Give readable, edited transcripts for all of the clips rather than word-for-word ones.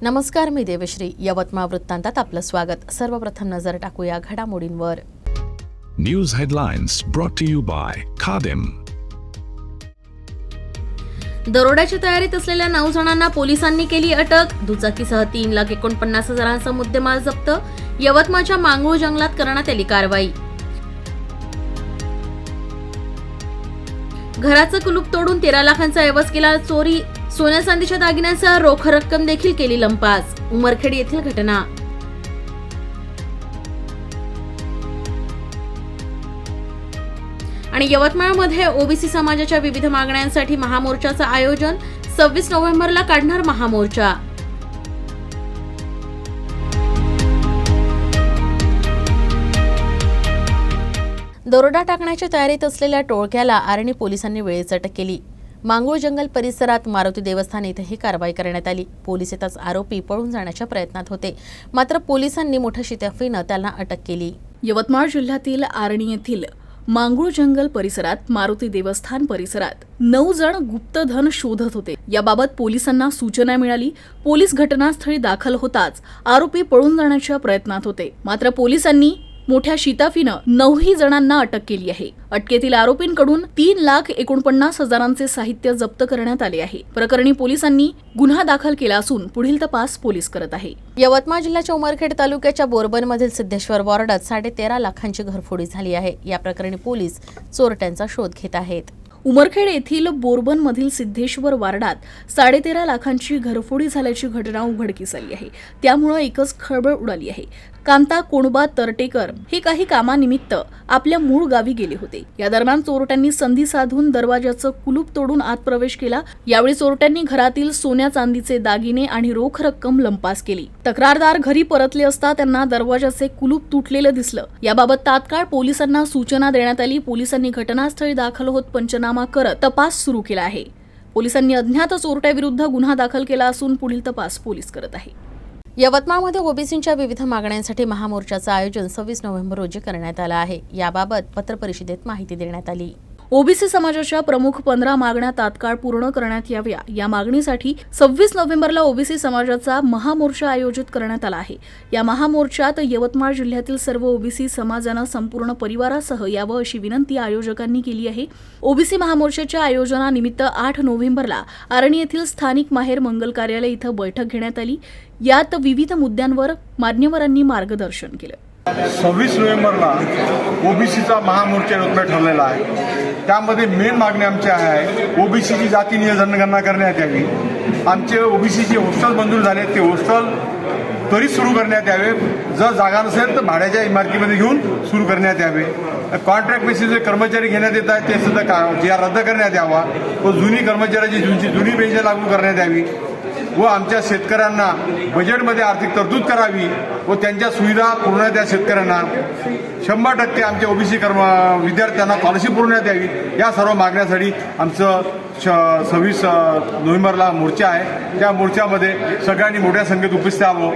नमस्कार, मी देवश्री. यवतमाळ वृत्तांतात आपलं स्वागत. सर्वप्रथम नजर टाकूया घडामोडींवर. News headlines brought to you by Khadim. दरोड्याच्या तयारीत असलेल्या 9 जणांना पोलिसांनी केली अटक. दुचाकीसह 3,49,000चा मुद्देमाल जप्त. यवतमाळच्या मांगरूळ जंगलात करण्यात आली कारवाई. घराचं कुलूप तोडून 13 लाखांचा ऐवज केला चोरी. सोन्या चांदीच्या दागिन्यांसह रोख रक्कम देखील केली लंपास. उमरखेड येथील घटना. आणि यवतमाळमध्ये ओबीसी समाजाच्या विविध मागण्यांसाठी महामोर्चाचं आयोजन. 26 नोव्हेंबरला काढणार महामोर्चा. दरोडा टाकण्याच्या तयारीत असलेल्या टोळक्याला आर्णी पोलिसांनी वेळीच अटक केली. मांगरूळ जंगल परिसरात मारुती देवस्थान इथे ही कारवाई करण्यात आली. पोलीस येताच आरोपी पळून जाण्याच्या प्रयत्नात होते, मात्र पोलिसांनी मोठ्या शिताफीनं त्यांना अटक केली. यवतमाळ जिल्ह्यातील आर्णी येथील मांगरूळ जंगल परिसरात मारुती देवस्थान परिसरात 9 जण गुप्तधन शोधत होते. याबाबत पोलिसांना सूचना मिळाली. पोलीस घटनास्थळी दाखल होताच आरोपी पळून जाण्याच्या प्रयत्नात होते, मात्र पोलिसांनी मोठ्या शिताफीनं 9 जणांना अटक केली आहे. अटकेतील आरोपींकडून 3,49,000चे साहित्य जप्त करण्यात आले आहे. प्रकरणी पोलिसांनी गुन्हा दाखल केला असून पुढील तपास पोलीस करत आहे. यवतमाळ जिल्ह्याच्या उमरखेड तालुक्याच्या बोरबनमधील सिद्धेश्वर वॉर्डात 13.5 लाखांची घरफोडी झाली आहे. या प्रकरणी पोलीस चोरट्यांचा शोध घेत आहेत. उमरखेड येथील बोरबनमधील सिद्धेश्वर वार्डात 13.5 लाखांची घरफोडी झाल्याची घटना उघडकीस आली आहे. त्यामुळे एकच खळबळ उडाली आहे. कांता कोणबा तरटेकर हे काही कामानिमित्त आपल्या मूळ गावी गेले होते. या दरम्यान चोरट्यांनी संधी साधून दरवाजाचं कुलूप तोडून आत प्रवेश केला. यावेळी चोरट्यांनी घरातील सोन्या चांदीचे दागिने आणि रोख रक्कम लंपास केली. तक्रारदार घरी परतले असता त्यांना दरवाजाचे कुलूप तुटलेलं दिसलं. याबाबत तात्काळ पोलिसांना सूचना देण्यात आली. पोलिसांनी घटनास्थळी दाखल होत पंचनामा करत तपास सुरू केला आहे. पोलिसांनी अज्ञात चोरट्याविरुद्ध गुन्हा दाखल केला असून पुढील तपास पोलीस करत आहे. यवतमाळमध्ये ओबीसींच्या विविध मागण्यांसाठी महामोर्चाचं आयोजन 26 नोव्हेंबर रोजी करण्यात आलं आहे. याबाबत पत्रपरिषदेत माहिती देण्यात आली. ओबीसी समाजाच्या प्रमुख 15 मागण्या तात्काळ पूर्ण करण्यात याव्या. या मागणीसाठी 26 नोव्हेंबरला ओबीसी समाजाचा महामोर्चा आयोजित करण्यात आला आहे. या महामोर्चात यवतमाळ जिल्ह्यातील सर्व ओबीसी समाजानं संपूर्ण परिवारासह यावं अशी विनंती आयोजकांनी केली आहे. ओबीसी महामोर्चाच्या आयोजनानिमित्त 8 नोव्हेंबरला आर्णी येथील स्थानिक माहेर मंगल कार्यालय इथं बैठक घेण्यात आली. यात विविध मुद्द्यांवर मान्यवरांनी मार्गदर्शन केलं. 26 नोव्हेंबरला ओबीसीचा महामोर्चा यवतमाळ ठरलेला आहे. त्यामध्ये मेन मागणी आमच्या आहे ओबीसीची जातीय जनगणना करण्यात यावी. आमचे ओबीसीचे हॉस्टेल मंजूर झाले, ते हॉस्टेल त्वरित सुरू करण्यात यावे. जर जागा नसेल तर भाड्याच्या इमारतीमध्ये घेऊन सुरू करण्यात यावे. कॉन्ट्रॅक्ट बेसिस जे कर्मचारी घेण्यात येत आहेत ते सुद्धा जी रद्द करण्यात यावा व जुनी कर्मचाऱ्याची जुनी पेन्शन लागू करण्यात यावी व आमच्या शेतकऱ्यांना बजेटमध्ये आर्थिक तरतूद करावी व त्यांच्या सुविधा पुरवण्यात त्या शेतकऱ्यांना 100% आमच्या ओबीसी विद्यार्थ्यांना स्कॉलरशिप पुरवण्यात यावी. या सर्व मागण्यासाठी आमचं 26 नोव्हेंबरला मोर्चा आहे. त्या मोर्चामध्ये सगळ्यांनी मोठ्या संख्येत उपस्थित यावं.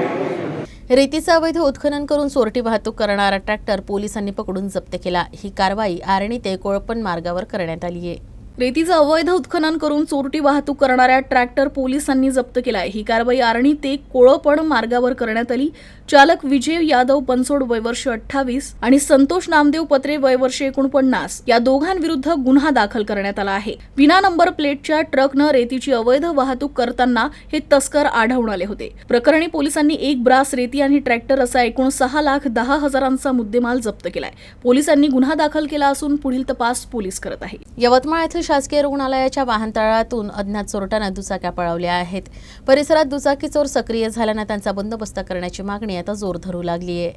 रेतीचं अवैध उत्खनन करून चोरटी वाहतूक करणारा ट्रॅक्टर पोलिसांनी पकडून जप्त केला. ही कारवाई आर्णी ते कोळपण मार्गावर करण्यात आली आहे. रेतीचं अवैध उत्खनन करून चोरटी वाहतूक करणाऱ्या ट्रॅक्टर पोलिसांनी जप्त केलाय. ही कारवाई आर्णी ते कोळपण मार्गावर करण्यात आली. चालक विजय यादव बनसोड वय वर्ष 28 आणि संतोष नामदेव पत्रे वय वर्ष 49 या दोघांविरुद्ध गुन्हा दाखल करण्यात आला आहे. विना नंबर प्लेटच्या ट्रकनं रेतीची अवैध वाहतूक करताना हे तस्कर आढळून आले होते. प्रकरणी पोलिसांनी 1 ब्रास रेती आणि ट्रॅक्टर असा एकूण 6,10,000चा मुद्देमाल जप्त केलाय. पोलिसांनी गुन्हा दाखल केला असून पुढील तपास पोलीस करत आहे. यवतमाळ येथील शासकीय रुग्णालयाच्या वाहनतळातून अज्ञात चोरट्यानं दुचाक्या पळवल्या आहेत. परिसरात दुचाकी चोर सक्रिय झाल्यानं त्यांचा बंदोबस्त करण्याची मागणी आता जोर धरू लागली आहे.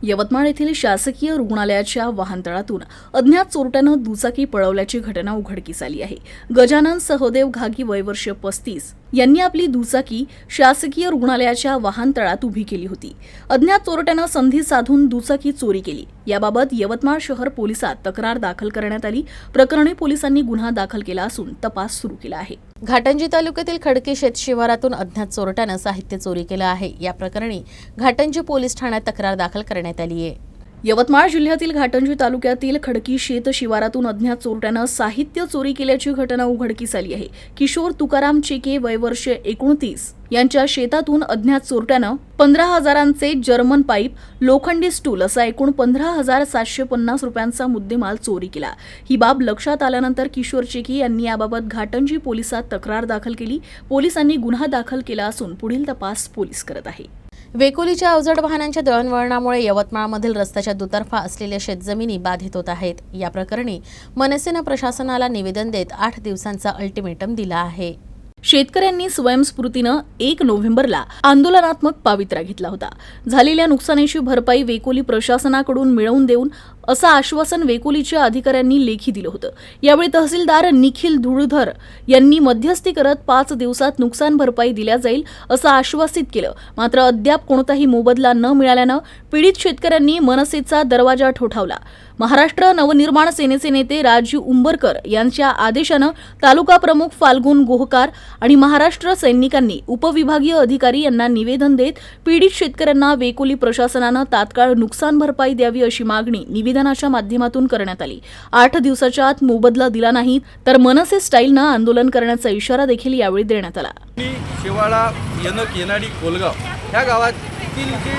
यवतमाळ येथील शासकीय रुग्णालयाच्या वाहनतळातून अज्ञात चोरट्यानं दुचाकी पळवल्याची घटना उघडकीस आली आहे. गजानन सहदेव घागी वय वर्ष 35 यांनी आपली दुचाकी शासकीय रुग्णालयाच्या वाहनतळात उभी केली होती. अज्ञात चोरट्यानं संधी साधून दुचाकी चोरी केली. याबाबत यवतमाळ शहर पोलिसात तक्रार दाखल करण्यात आली. प्रकरणी पोलिसांनी गुन्हा दाखल केला असून तपास सुरू केला आहे. घाटंजी तालुक्यातील खडकी शेत शिवारातून अज्ञात चोरट्यानं साहित्य चोरी केलं आहे. या प्रकरणी घाटंजी पोलीस ठाण्यात तक्रार दाखल करण्यात आली आहे. यवतमाळ जिल्ह्यातील घाटंजी तालुक्यातील खडकी शेत शिवारातून अज्ञात चोरट्यानं साहित्य चोरी केल्याची घटना उघडकीस आली आहे. किशोर तुकाराम चेके वय वर्ष 29 यांच्या शेतातून अज्ञात चोरट्यानं 15,000चे जर्मन पाईप, लोखंडी स्टूल असा एकूण 15,750 रुपयांचा मुद्देमाल चोरी केला. ही बाब लक्षात आल्यानंतर किशोर चेके यांनी याबाबत घाटंजी पोलिसात तक्रार दाखल केली. पोलिसांनी गुन्हा दाखल केला असून पुढील तपास पोलीस करत आहे. वेकोलीच्या अवजड वाहनांच्या दळणवळणामुळे यवतमाळमधील रस्त्याच्या दुतर्फा असलेल्या शेतजमिनी बाधित होत आहेत. या प्रकरणी मनसेनं प्रशासनाला निवेदन देत 8 दिवसांचा अल्टिमेटम दिला आहे. शेतकऱ्यांनी स्वयंस्फूर्तीनं 1 नोव्हेंबरला आंदोलनात्मक पावित्रा घेतला होता. झालेल्या नुकसानीची भरपाई वेकोली प्रशासनाकडून मिळवून देऊन असं आश्वासन वेकोलीच्या अधिकाऱ्यांनी लेखी दिलं होतं. यावेळी तहसीलदार निखिल धुळधर यांनी मध्यस्थी करत 5 दिवसात नुकसान भरपाई दिल्या जाईल असं आश्वासित केलं. मात्र अद्याप कोणताही मोबदला न मिळाल्यानं पीडित शेतकऱ्यांनी मनसेचा दरवाजा ठोठावला. महाराष्ट्र नवनिर्माण सेनेचे नेते राजीव उंबरकर यांच्या आदेशानं तालुका प्रमुख फाल्गुन गोहकार आणि महाराष्ट्र सैनिकांनी उपविभागीय अधिकारी यांना निवेदन देत पीडित शेतकऱ्यांना वेकोली प्रशासनानं तात्काळ नुकसान भरपाई द्यावी अशी मागणी निवेदनाच्या माध्यमातून करण्यात आली. 8 दिवसाच्या आत मोबदला दिला नाही तर मनसे स्टाईलनं आंदोलन करण्याचा इशारा देखील यावेळी देण्यात आला. शेवाळा, यनक, येनाडी, कोलगाव ह्या गावातील जे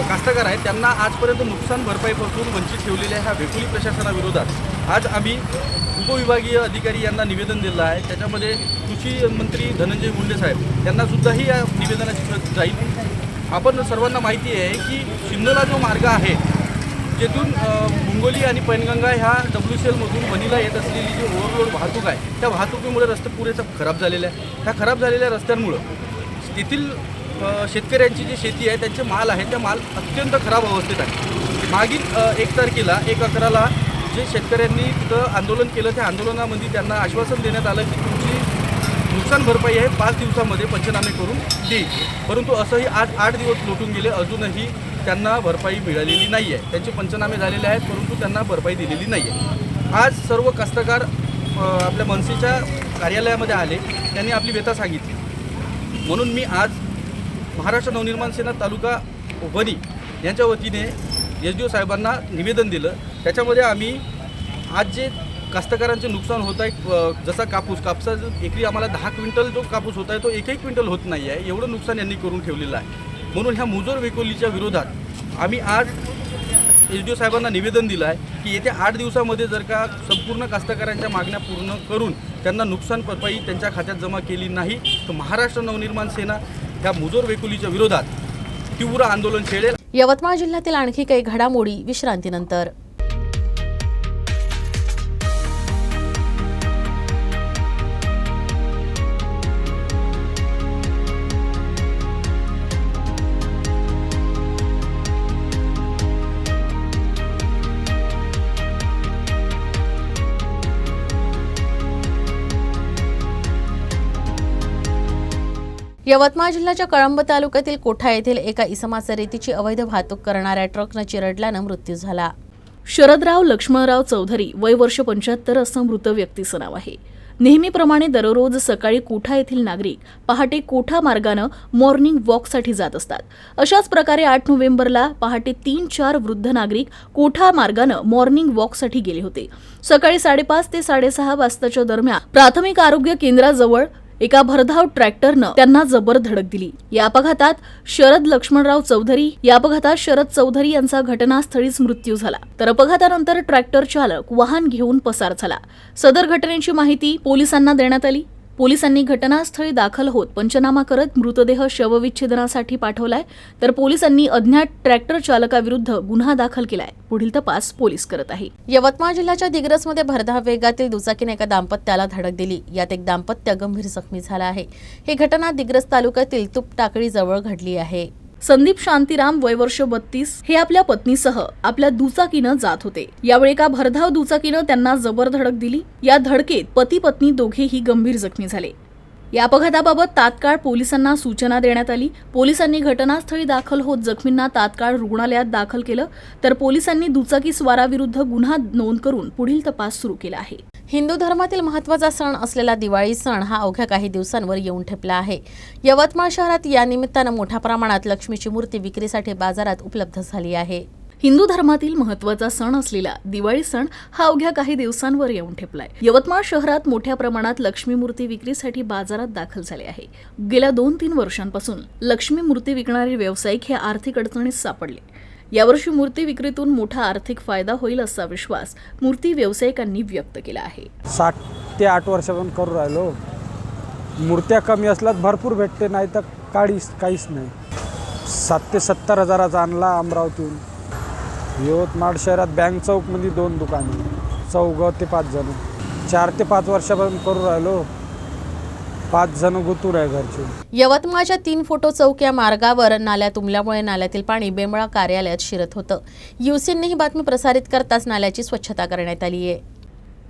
कास्तकार आहेत त्यांना आजपर्यंत नुकसान भरपाईपासून वंचित ठेवलेल्या ह्या वेकोली प्रशासनाविरोधात आज आम्ही उपविभागीय अधिकारी यांना निवेदन दिलं आहे. त्याच्यामध्ये कृषी मंत्री धनंजय मुंडे साहेब यांनासुद्धाही या निवेदनाची प्रत जाईल. आपण सर्वांना माहिती आहे की शिंदला जो मार्ग आहे जेथून मुंगोली आणि पैनगंगा ह्या WCL मधून वणीला येत असलेली जी ओव्हरलोड वाहतूक आहे त्या वाहतुकीमुळे रस्ते पुरेसा खराब झालेले आहे. ह्या खराब झालेल्या रस्त्यांमुळं तेथील शेतकऱ्यांची जी शेती आहे त्यांचे माल आहे त्या माल अत्यंत खराब अवस्थेत आहे. मागील 1 तारखेला 1/11ला जे शेतकऱ्यांनी तिथं आंदोलन केलं त्या आंदोलनामध्ये त्यांना आश्वासन देण्यात आलं की तुमची नुकसान भरपाई आहे 5 दिवसामध्ये पंचनामे करून देईल. परंतु असंही 8 दिवस लोटून गेले, अजूनही त्यांना भरपाई मिळालेली नाही आहे. त्यांचे पंचनामे झालेले आहेत परंतु त्यांना भरपाई दिलेली नाही आहे. आज सर्व कास्तकार आपल्या मनसेच्या कार्यालयामध्ये आले, त्यांनी आपली व्यथा सांगितली. म्हणून मी आज महाराष्ट्र नवनिर्माण सेना तालुका वणी यांच्या वतीने SDO साहेबांना निवेदन दिलं. त्याच्यामध्ये आम्ही आज जे कास्तकारांचे नुकसान होत आहे, जसा कापसाचं एकरी आम्हाला 10 क्विंटल जो कापूस होत आहे तो 1 क्विंटल होत नाही आहे, एवढं नुकसान यांनी करून ठेवलेलं आहे. म्हणून ह्या मुजोर वेकोलीच्या विरोधात आम्ही आज SDO साहेबांना निवेदन दिलं आहे की येत्या 8 दिवसामध्ये जर का संपूर्ण कास्तकारांच्या मागण्या पूर्ण करून त्यांना नुकसान भरपाई त्यांच्या खात्यात जमा केली नाही तर महाराष्ट्र नवनिर्माण सेना ह्या मुजोर वेकोलीच्या विरोधात तीव्र आंदोलन छेडेल. यवतमाळ जिल्ह्यातील आणखी काही घडामोडी विश्रांतीनंतर. यवतमाळ जिल्ह्याच्या कळंब तालुक्यातील कोठा येथील एका इसमाचा रेतीची अवैध वाहतूक करणाऱ्या ट्रकनं चिरडल्यानं मृत्यू झाला. शरदराव लक्ष्मणराव चौधरी वय वर्ष 75 असं मृत व्यक्तीचं नाव आहे. नेहमीप्रमाणे दररोज सकाळी कोठा येथील नागरिक पहाटे कोठा मार्गानं मॉर्निंग वॉकसाठी जात असतात. अशाच प्रकारे 8 नोव्हेंबरला पहाटे 3-4 वृद्ध नागरिक कोठा मार्गानं मॉर्निंग वॉकसाठी गेले होते. सकाळी 5:30 ते 6:30 वाजताच्या दरम्यान प्राथमिक आरोग्य केंद्राजवळ एका भरधाव ट्रॅक्टरनं त्यांना जबर धडक दिली. या अपघातात शरद चौधरी यांचा घटनास्थळीच मृत्यू झाला. तर अपघातानंतर ट्रॅक्टर चालक वाहन घेऊन पसार झाला. सदर घटनेची माहिती पोलिसांना देण्यात आली. पोलिसांनी घटनास्थळी दाखल होत पंचनामा करत मृतदेह शवविच्छेदनासाठी पाठवलाय. तर पोलिसांनी अज्ञात ट्रॅक्टर चालकाविरुद्ध गुन्हा दाखल केलाय. पुढील तपास पोलीस करत आहे. यवतमाळ जिल्ह्याच्या दिग्रसमध्ये भरधाव वेगातील दुचाकीने एका दाम्पत्याला धडक दिली. यात एक दाम्पत्य गंभीर जखमी झाला आहे. ही घटना दिग्रस तालुक्यातील तुपटाकळी जवळ घडली आहे. संदीप शांतीराम वय वर्ष 32 हे आपल्या पत्नीसह आपल्या दुचाकीनं जात होते. यावेळी एका भरधाव दुचाकीनं त्यांना जबर धडक दिली. या धडकेत पती पत्नी दोघेही गंभीर जखमी झाले. या अपघाताबाबत तात्काळ पोलिसांना सूचना देण्यात आली. पोलिसांनी घटनास्थळी दाखल होत जखमींना तात्काळ रुग्णालयात दाखल केलं. तर पोलिसांनी दुचाकी स्वाराविरुद्ध गुन्हा नोंद करून पुढील तपास सुरू केला आहे. हिंदू धर्मातील महत्त्वाचा सण असलेला दिवाळी सण हा अवघ्या काही दिवसांवर येऊन ठेपला आहे. यवतमाळ शहरात या निमित्तानं मोठ्या प्रमाणात लक्ष्मीची मूर्ती विक्रीसाठी बाजारात उपलब्ध झाली आहे. हिंदू धर्मातील महत्त्वाचा सण असलेला दिवाळी सण हा अवघ्या काही दिवसांवर येऊन ठेपलाय. यवतमाळ शहरात मोठ्या प्रमाणात लक्ष्मी मूर्ती विक्रीसाठी बाजारात दाखल झाले आहे. गेल्या 2-3 वर्षांपासून लक्ष्मी मूर्ती विकणारे व्यावसायिक हे आर्थिक अडचणीत सापडले. यावर्षी मूर्ती विक्रीतून मोठा आर्थिक फायदा होईल असा विश्वास मूर्ती व्यावसायिकांनी व्यक्त केला आहे. 7 ते 8 वर्षापासून करू राहिलो. मूर्त्या कमी असल्यात भरपूर भेटते, नाही तर काहीच नाही. 7 ते 70 हजाराचा आणला अमरावतीहून. यवतमाळ शहरात बँक चौकमध्ये 2 दुकाने, 4 ते 5 जण. 4 ते 5 वर्षापासून करू राहिलो. 5 जण गुतूर आहे घरचे. यवतमाळच्या 3 फोटो चौक या मार्गावर नाल्या तुंबल्यामुळे नाल्यातील पाणी बेंबळा कार्यालयात शिरत होतं. युसीनने ही बातमी प्रसारित करताच नाल्याची स्वच्छता करण्यात आली आहे.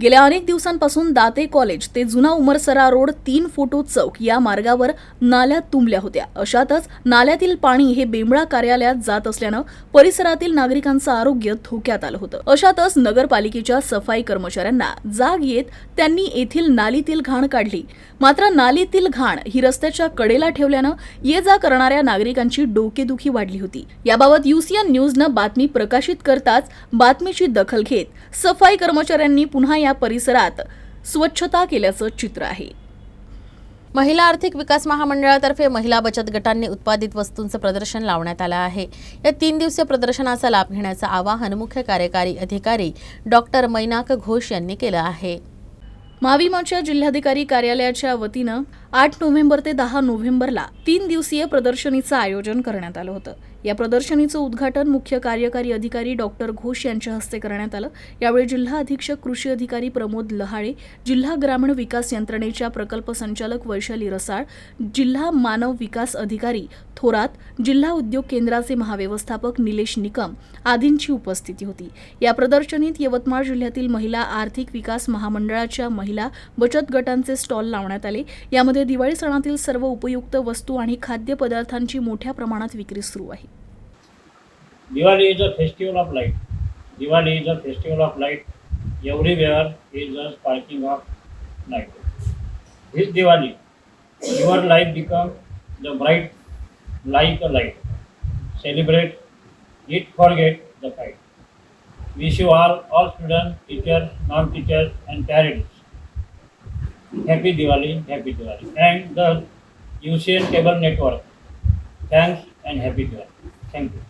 गेल्या अनेक दिवसांपासून दाते कॉलेज ते जुना उमरसरा रोड 3 फोटो चौक या मार्गावर नाल्या तुंबल्या होत्या. अशातच नाल्यातील पाणी हे बेंबळा कार्यालयात जात असल्यानं परिसरातील नागरिकांचं आरोग्य धोक्यात आलं होतं. अशातच नगरपालिकेच्या सफाई कर्मचाऱ्यांना जाग येत त्यांनी येथील नालीतील घाण काढली. मात्र नालीतील घाण ही रस्त्याच्या कडेला ठेवल्यानं ये जा करणाऱ्या नागरिकांची डोकेदुखी वाढली होती. याबाबत युसीएन न्यूजनं बातमी प्रकाशित करताच बातमीची दखल घेत सफाई कर्मचाऱ्यांनी पुन्हा या परिसरात स्वच्छता केल्याचं चित्र आहे. महिला आर्थिक विकास महामंडळातर्फे महिला बचत गटांनी उत्पादित वस्तूंचं प्रदर्शन लावण्यात आलं आहे. या 3 दिवसीय प्रदर्शनाचा लाभ घेण्याचं आवाहन मुख्य कार्यकारी अधिकारी डॉक्टर मैनाक घोष यांनी केलं आहे. माविमाच्या जिल्हाधिकारी कार्यालयाच्या वतीनं 8 नोव्हेंबर ते 10 नोव्हेंबरला 3 दिवसीय प्रदर्शनीचं आयोजन करण्यात आलं होतं. या प्रदर्शनीचं उद्घाटन मुख्य कार्यकारी अधिकारी डॉक्टर घोष यांच्या हस्ते करण्यात आलं. यावेळी जिल्हा अधीक्षक कृषी अधिकारी प्रमोद लहाळे, जिल्हा ग्रामीण विकास यंत्रणेच्या प्रकल्प संचालक वैशाली रसाळ, जिल्हा मानव विकास अधिकारी थोरात, जिल्हा उद्योग केंद्राचे महाव्यवस्थापक निलेश निकम आदींची उपस्थिती होती. या प्रदर्शनीत यवतमाळ जिल्ह्यातील महिला आर्थिक विकास महामंडळाच्या महिला बचत गटांचे स्टॉल लावण्यात आले. यामध्ये दिवाळी सणातील सर्व उपयुक्त वस्तू आणि खाद्यपदार्थांची मोठ्या प्रमाणात विक्री सुरू आहे. Diwali is a festival of light. Diwali is a festival of light. Everywhere is a sparkling of light. This Diwali, your life becomes the bright like a light. Celebrate it, forget the fight. Wish you all students, teachers, non-teachers, and parents happy Diwali, happy Diwali. And the UCN Cable Network, thanks and happy Diwali. Thank you.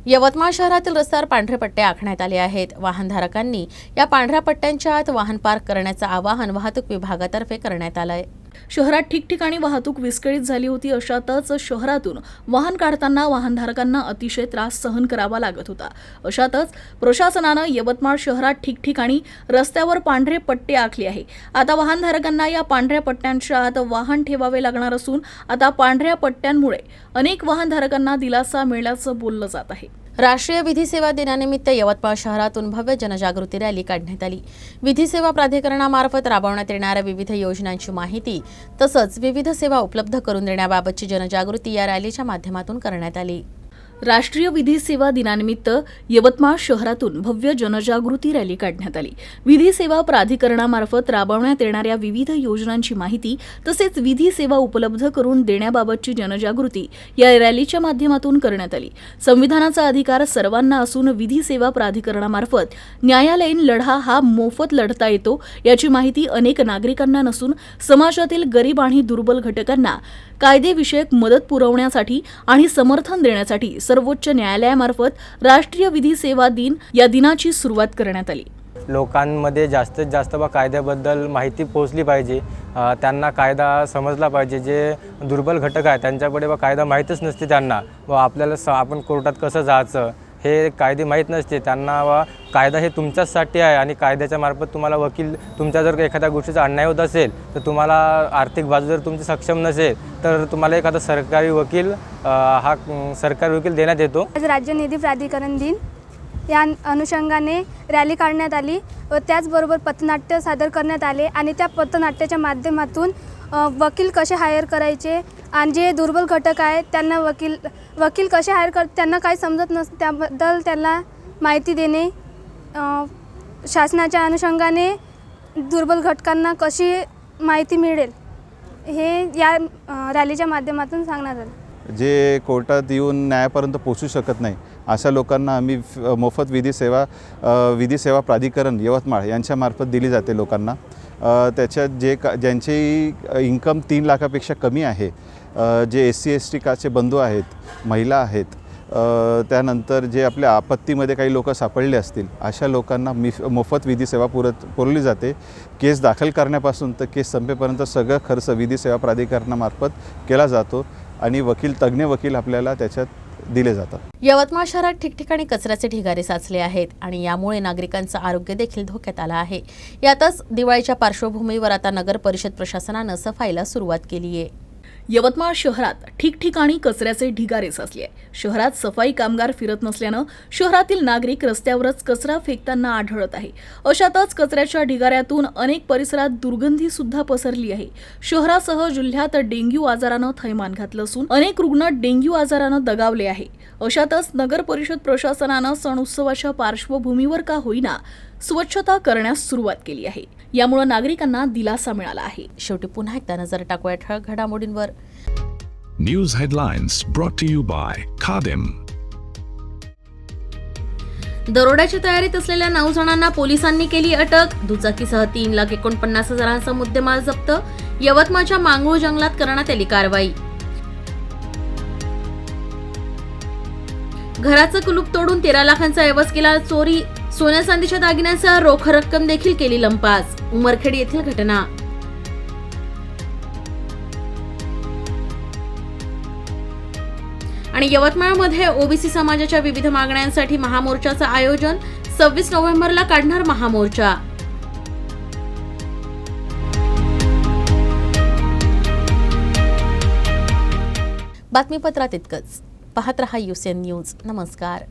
Yavatmal शहरातील रस्त्यावर पांढरे पट्टे आखण्यात आले आहेत. वाहनधारकांनी या पांढऱ्या पट्ट्यांच्या आत वाहन पार्क करण्याचं आवाहन वाहतूक विभागातर्फे करण्यात आलं आहे. शहरात ठिकठिकाणी वाहतूक विस्कळीत झाली होती. अशातच शहरातून वाहन काढताना वाहनधारकांना अतिशय त्रास सहन करावा लागत होता. अशातच प्रशासनानं यवतमाळ शहरात ठिकठिकाणी रस्त्यावर पांढरे पट्टे आखले आहे. आता वाहनधारकांना या पांढऱ्या पट्ट्यांच्या आत वाहन ठेवावे लागणार असून आता पांढऱ्या पट्ट्यांमुळे अनेक वाहनधारकांना दिलासा मिळाल्याचं बोललं जात आहे. राष्ट्रीय विधी सेवा दिनानिमित्त यवतमाळ शहरातून भव्य जनजागृती रॅली काढण्यात आली. विधी सेवा प्राधिकरणामार्फत राबवण्यात येणाऱ्या विविध योजनांची माहिती तसंच विविध सेवा उपलब्ध करून देण्याबाबतची जनजागृती या रॅलीच्या माध्यमातून करण्यात आली. राष्ट्रीय विधी सेवा दिनानिमित्त यवतमाळ शहरातून भव्य जनजागृती रॅली काढण्यात आली. विधी सेवा प्राधिकरणामार्फत राबवण्यात येणाऱ्या विविध योजनांची माहिती तसेच विधी सेवा उपलब्ध करून देण्याबाबतची जनजागृती या रॅलीच्या माध्यमातून करण्यात आली. संविधानाचा अधिकार सर्वांना असून विधी सेवा प्राधिकरणामार्फत न्यायालयीन लढा हा मोफत लढता येतो याची माहिती अनेक नागरिकांना नसून समाजातील गरीब आणि दुर्बल घटकांना कायदेविषयक मदत पुरवण्यासाठी आणि समर्थन देण्यासाठी सर्वोच्च न्यायालयामार्फत राष्ट्रीय विधी सेवा दिन या दिनाची सुरुवात करण्यात आली. लोकांमध्ये जास्तीत जास्त कायद्याबद्दल माहिती पोहोचली पाहिजे. त्यांना कायदा समजला पाहिजे. जे दुर्बल घटक आहेत त्यांच्याकडे कायदा माहीतच नसते. त्यांना आपल्याला आपण कोर्टात कसं जायचं हे कायदे माहीत नसते. त्यांना कायदा हे तुमच्याचसाठी आहे आणि कायद्याच्या मार्फत तुम्हाला वकील तुमच्या जर एखाद्या गोष्टीचा अन्याय होत असेल तर तुम्हाला आर्थिक बाजू जर तुमची सक्षम नसेल तर तुम्हाला एखादा सरकारी वकील देण्यात येतो. आज राज्य निधी प्राधिकरण दिन या अनुषंगाने रॅली काढण्यात आली व त्याचबरोबर पथनाट्य सादर करण्यात आले आणि त्या पथनाट्याच्या माध्यमातून वकील कसे हायर करायचे आणि जे दुर्बल घटक आहेत त्यांना वकील कसे हायर त्यांना काही समजत नसतं त्याबद्दल त्यांना माहिती देणे, शासनाच्या अनुषंगाने दुर्बल घटकांना कशी माहिती मिळेल हे या रॅलीच्या माध्यमातून सांगण्यात आलं. जे कोर्टात येऊन न्यायापर्यंत पोहोचू शकत नाही अशा लोकांना आम्ही मोफत विधी सेवा प्राधिकरण यवतमाळ यांच्यामार्फत दिली जाते लोकांना. त्याच्यात ज्यांची इन्कम 3 लाखापेक्षा कमी आहे, जे SC ST कास्टचे बंधू आहेत, महिला आहेत, त्यानंतर जे आपल्या आपत्तीमध्ये काही लोक सापडले असतील अशा लोकांना मोफत विधी सेवा पुरवली जाते. केस दाखल करण्यापासून तर केस संपेपर्यंत सगळं खर्च विधी सेवा प्राधिकरणामार्फत केला जातो आणि तज्ज्ञ वकील आपल्याला त्याच्यात दिले जातात. यवतमाळ शहरात ठिकठिकाणी कचऱ्याचे ढिगारे साचले आहेत आणि यामुळे नागरिकांचं आरोग्य देखील धोक्यात आलं आहे. यातच दिवाळीच्या पार्श्वभूमीवर आता नगर परिषद प्रशासनानं सफाईला सुरुवात केली आहे. यवतमाळ शहरात ठिकठिकाणी कचऱ्याचे ढिगारे साचले आहे. शहरात सफाई कामगार फिरत नसल्यानं शहरातील नागरिक रस्त्यावरच कचरा फेकताना आढळत आहे. अशातच कचऱ्याच्या ढिगाऱ्यातून अनेक परिसरात दुर्गंधी सुद्धा पसरली आहे. शहरासह जिल्ह्यात डेंग्यू आजारानं थैमान घातलं असून अनेक रुग्ण डेंग्यू आजारानं दगावले आहे. अशातच नगर परिषद प्रशासनानं सण उत्सवाच्या पार्श्वभूमीवर का होईना स्वच्छता करण्यास सुरुवात केली आहे. यामुळे नागरिकांना दिलासा मिळाला आहे. शेवटी पुन्हा एकदा नजर टाकूया ठळक घडामोडींवर. News headlines brought to you by Khadim. दरोड्याच्या तयारीत असलेल्या 9 जणांना पोलिसांनी केली अटक. दुचाकीसह 3,49,000चा मुद्देमाल जप्त. यवतमाळच्या मांगूळ जंगलात करण्यात आली कारवाई. घराचं कुलूप तोडून 13 लाखांचा ऐवज केला चोरी. सोन्या चांदीच्या दागिन्यांसह रोख रक्कम देखील केली लंपास. उमरखेड येथील घटना. आणि यवतमाळमध्ये ओबीसी समाजाच्या विविध मागण्यांसाठी महामोर्चाचं आयोजन. 26 नोव्हेंबरला काढणार महामोर्चा. बातमीपत्रात इतकंच. पाहत रहा UCN न्यूज. नमस्कार.